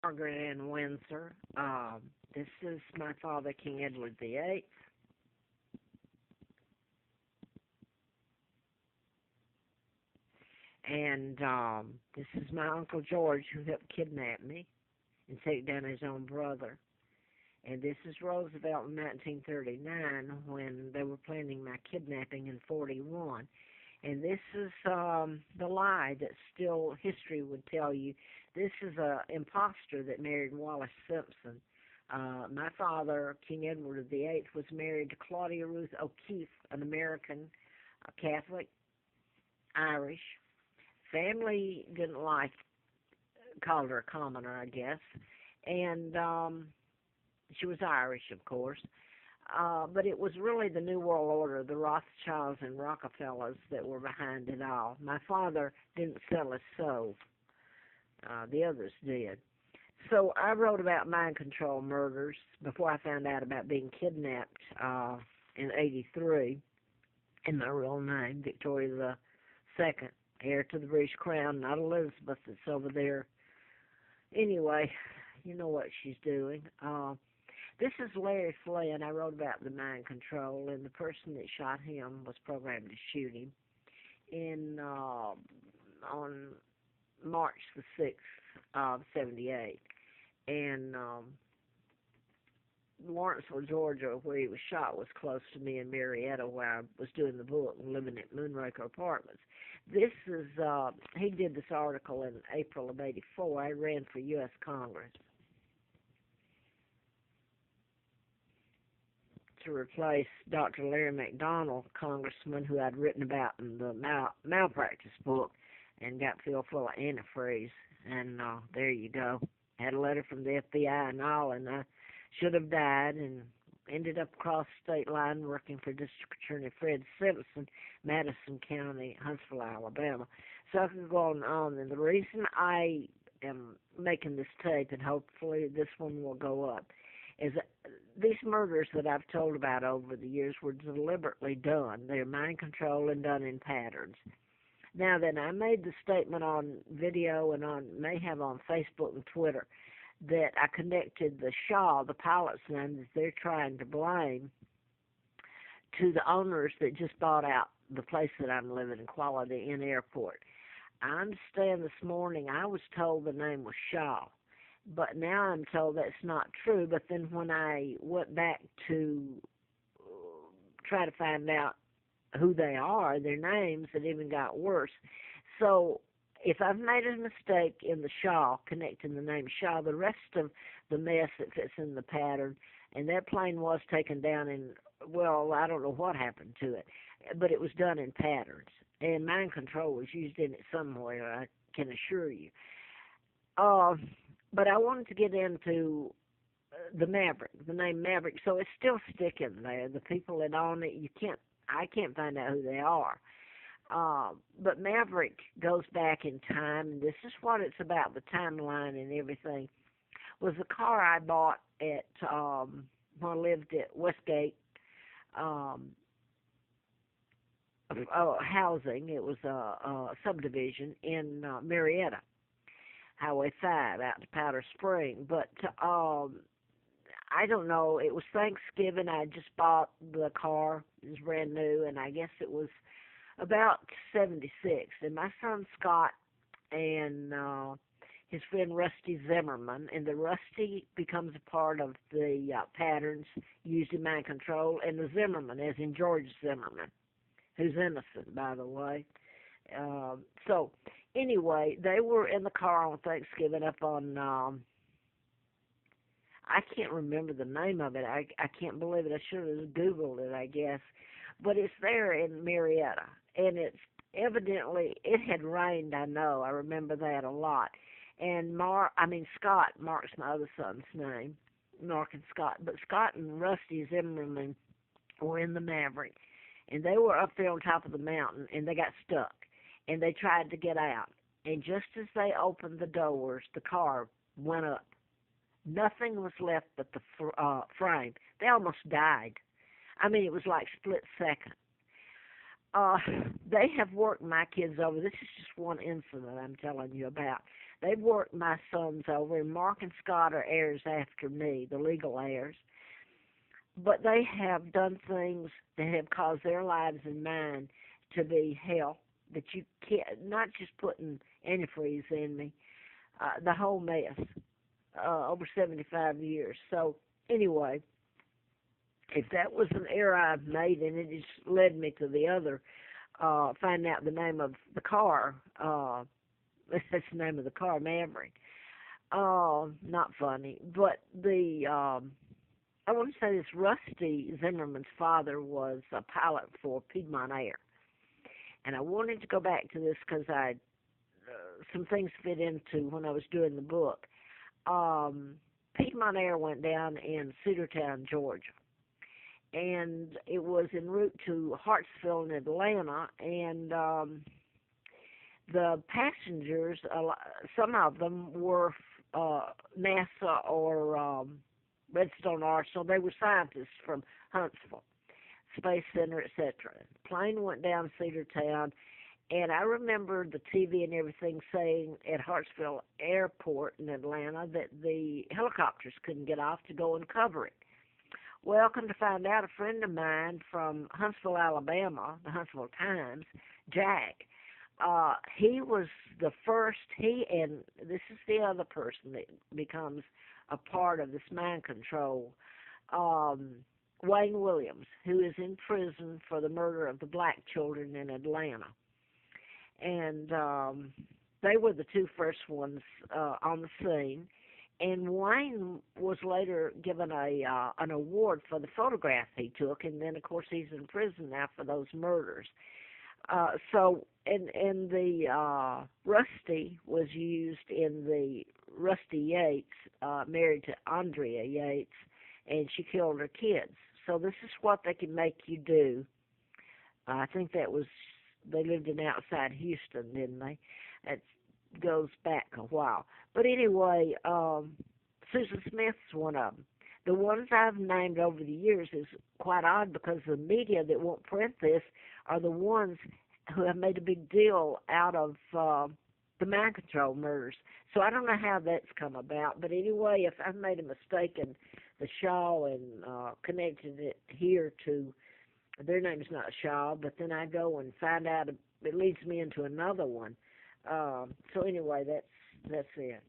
Margaret in Windsor. This is my father, King Edward VIII. And this is my Uncle George, who helped kidnap me and take down his own brother. And this is Roosevelt in 1939 when they were planning my kidnapping in 41. And this is the lie that still history would tell you. This is a imposter that married Wallace Simpson. My father, King Edward VIII, was married to Claudia Ruth O'Keefe, an American Catholic, Irish. Family didn't like, called her a commoner, I guess. And she was Irish, of course. But it was really the New World Order, the Rothschilds and Rockefellers that were behind it all. My father didn't sell his soul. The others did. So I wrote about mind control murders before I found out about being kidnapped in '83 in my real name, Victoria the Second, heir to the British Crown, not Elizabeth that's over there. Anyway, you know what she's doing. This is Larry Flynn. I wrote about the mind control, and the person that shot him was programmed to shoot him on March the 6th of '78. And Lawrenceville, Georgia, where he was shot, was close to me in Marietta, where I was doing the book and living at Moonraker Apartments. This is, he did this article in April of '84. I ran for U.S. Congress to replace Dr. Larry McDonald, congressman who I'd written about in the malpractice book and got filled full of antifreeze. And there you go. Had a letter from the FBI and all, and I should have died and ended up across the state line working for District Attorney Fred Simpson, Madison County, Huntsville, Alabama. So I could go on and on. And the reason I am making this tape, and hopefully this one will go up, is that these murders that I've told about over the years were deliberately done. They're mind control and done in patterns. Now then, I made the statement on video and may have on Facebook and Twitter that I connected the SHAH, the pilot's name that they're trying to blame, to the owners that just bought out the place that I'm living in, Quality Inn Airport. I understand this morning I was told the name was SHAH, but now I'm told that's not true. But then when I went back to try to find out who they are, their names, it even got worse. So if I've made a mistake in the SHAH, connecting the name SHAH, the rest of the mess that fits in the pattern, and that plane was taken down in, well, I don't know what happened to it, but it was done in patterns. And mind control was used in it somewhere, I can assure you. But I wanted to get into the Maverick, the name Maverick, so it's still sticking there. The people that own it, I can't find out who they are. But Maverick goes back in time, and this is what it's about, the timeline and everything, was the car I bought at when I lived at Westgate Housing. It was a subdivision in Marietta, Highway 5, out to Powder Spring. But I don't know, it was Thanksgiving. I just bought the car. It was brand new, and I guess it was about '76. And my son Scott and his friend Rusty Zimmerman, and the Rusty becomes a part of the patterns used in mind control, and the Zimmerman, as in George Zimmerman, who's innocent, by the way. So anyway, they were in the car on Thanksgiving up on I can't remember the name of it. I can't believe it. I should have Googled it, I guess. But it's there in Marietta. And it's evidently, it had rained, I know. I remember that a lot. And Scott, Mark's my other son's name, Mark and Scott. But Scott and Rusty Zimmerman were in the Maverick. And they were up there on top of the mountain, and they got stuck. And they tried to get out. And just as they opened the doors, the car went up. Nothing was left but the frame. They almost died. I mean, it was like split second. They have worked my kids over. This is just one incident I'm telling you about. They've worked my sons over, and Mark and Scott are heirs after me, the legal heirs. But they have done things that have caused their lives and mine to be hell. That you can't, not just putting antifreeze in me, the whole mess, over 75 years. So anyway, if that was an error I've made, and it just led me to the other, finding out the name of the car. That's the name of the car, Maverick. Not funny, but I want to say this: Rusty Zimmerman's father was a pilot for Piedmont Air, and I wanted to go back to this because some things fit into when I was doing the book. Piedmont Air went down in Cedartown, Georgia, and it was en route to Hartsville in Atlanta, and the passengers, some of them were NASA or Redstone Arsenal. They were scientists from Huntsville Space Center, etc. The plane went down Cedartown, and I remember the TV and everything saying at Hartsville Airport in Atlanta that the helicopters couldn't get off to go and cover it. Well, come to find out, a friend of mine from Huntsville, Alabama, the Huntsville Times, Jack, he was the first, he and this is the other person that becomes a part of this mind control, Wayne Williams, who is in prison for the murder of the black children in Atlanta. And they were the two first ones on the scene. And Wayne was later given an award for the photograph he took, and then, of course, he's in prison now for those murders. And the Rusty was used in the Rusty Yates, married to Andrea Yates, and she killed her kids. So this is what they can make you do. I think that was, they lived in outside Houston, didn't they? That goes back a while. But anyway, Susan Smith's one of them. The ones I've named over the years is quite odd because the media that won't print this are the ones who have made a big deal out of the mind control murders. So I don't know how that's come about. But anyway, if I've made a mistake in the SHAH and connected it here to, their name's not SHAH, but then I go and find out it leads me into another one. So anyway, that's it.